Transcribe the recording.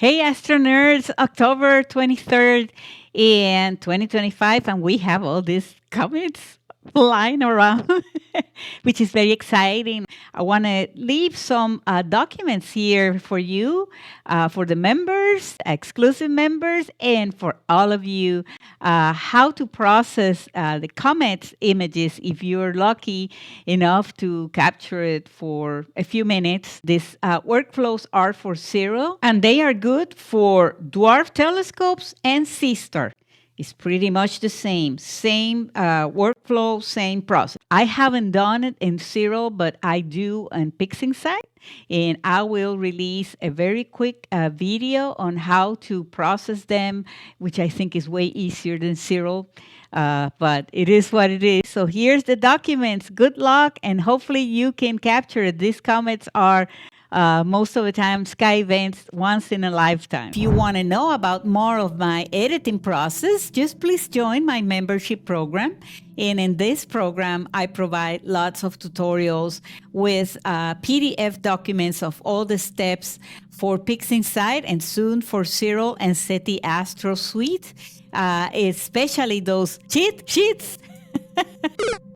Hey, Astronerds, October 23rd in 2025, and we have all these comets flying around, which is very exciting. I want to leave some documents here for you, for the members, exclusive members, and for all of you, how to process the comets images if you're lucky enough to capture it for a few minutes. These workflows are for zero, and they are good for dwarf telescopes and C-star. It's pretty much the same workflow, same process. I haven't done it in Zero, but I do on PixInsight, and I will release a very quick video on how to process them, which I think is way easier than Zero, but it is what it is. So here's the documents. Good luck, and hopefully you can capture it. These comets are most of the time sky events once in a lifetime. If you want to know about more of my editing process, just please join my membership program. And in this program, I provide lots of tutorials with PDF documents of all the steps for PixInsight and soon for Cyril and SETI Astro Suite, especially those cheat sheets.